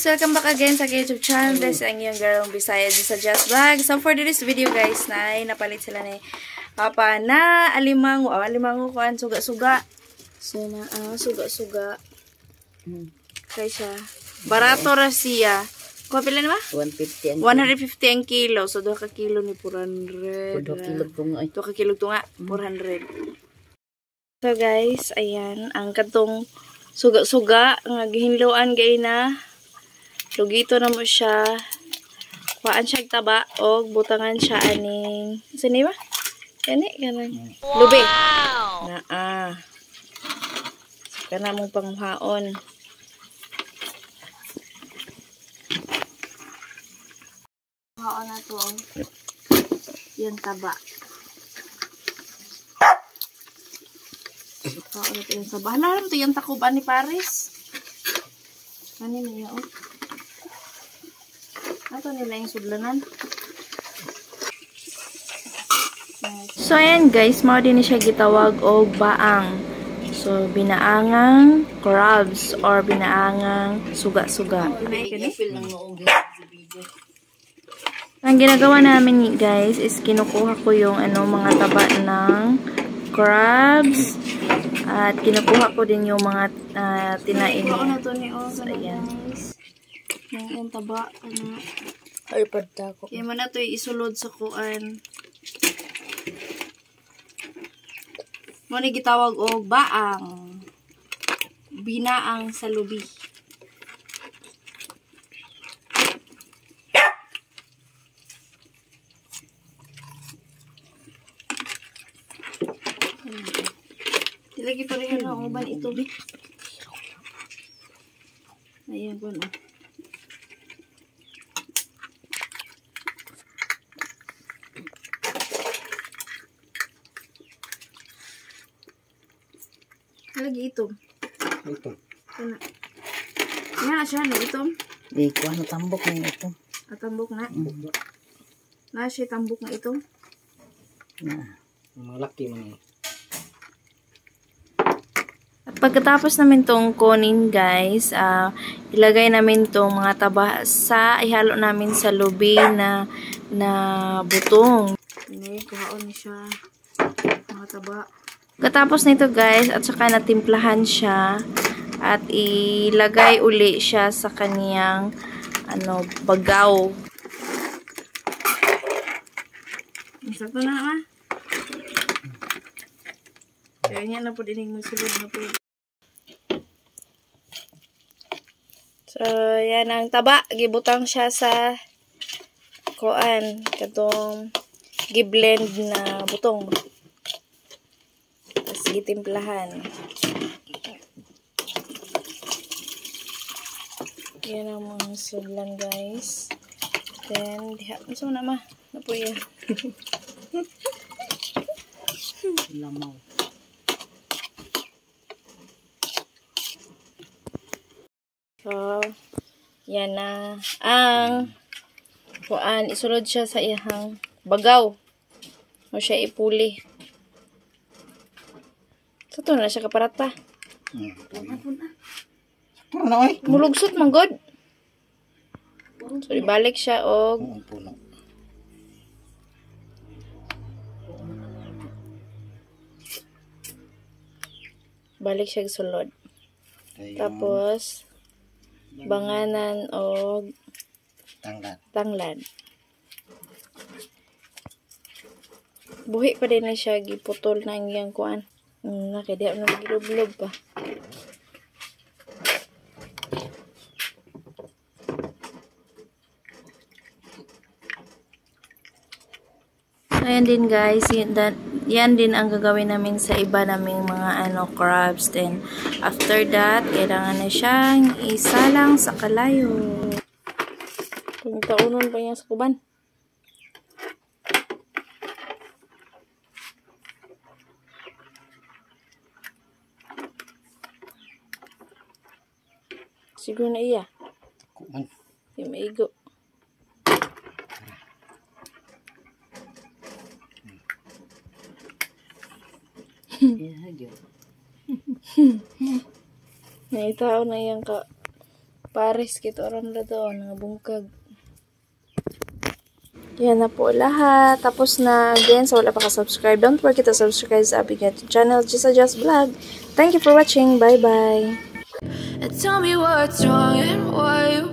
guys! Welcome back again sa YouTube channel. This is ang iyong girl Bisaya sa Just Vlog. So for this video guys, napalit sila ni Papa na alimango. Alimango kuan, suga-suga. So na, suga-suga. Kaya siya. Barato ra siya. Kuha pila na ba? 150 ang kilo. So 2 ka kilo ni 400. 2 kilo tunga. 2 ka kilo tunga, 400. So guys, ayan. Ang katong suga-suga. Ang gihinluan gay na. Lugito na mo siya. Kuhaan siya taba. O butangan siya aning. Sini ba? Kani, kanang. Lubi. Na kana mong panghaon. Haon na to. Yung taba. Haon na to yung taba. Hala, ito yung takuban ni Paris. Kanina yun. Ito nila yung sudlanan. So, ayan guys. Mao din siya gitawag o baang. So, binaangang crabs or binaangang suga-suga. Ang ginagawa namin guys is kinukuha ko yung mga taba ng crabs at kinukuha ko din yung mga tinain. So, ayan. Yung taba. Ay, padta ko. Kaya mo na ito isulod sa kuan. Mo ni gitawag og baang. Binaang sa lubi. Lagi pa rin ang uban ito. Ayan po na. Lagi ito. Ito. Yan na siya, no? Ito. Di ko ano tambok na ito. Tambok na. Na siya tambok na ito. Na. Malaki man. At pagkatapos namin tong kunin guys, ilagay namin tong mga taba ihalo namin sa lubi na butong. Ini, kuhaon siya. Mga taba. Pagkatapos nito guys, at saka natimplahan siya at ilagay uli siya sa kaniyang bagaw. Sakto na ma. Kaya niya na po dinig magsulod na po. So, yan ang taba. Gibutang siya sa kuan. Katong giblend na butong. Tapos gitimplahan. Yan ang mga sudlan guys. Then, diha. Masa na ma? Napo yan. Lamaw. So, yan na ang kuan. Isulod siya sa ihang bagaw. O siya ipuli. So, ito na siya kaparata. Mulugsot man god. So, ibalik siya og balik siya sulod. Tapos banganan o tanglad. Buhi pa din na siya giputol na iyang kuan. Nakidya na gilublog pa. So, ayan din guys, yan din ang gagawin namin sa iba naming mga crabs. Then, after that, kailangan na siyang isalang sa kalayo. Kung taunon pa niya sa kuban. Siguro na iya. Kuman. Yung maigo. Naitao na yan ka Paris kito aron ra doon nga bungkag. Yan na po lahat. Tapos na. Again, sa wala pa ka-subscribe, don't forget to subscribe sa Abigail channel, Just Vlog. Thank you for watching. Bye-bye. Tell me what's wrong and why you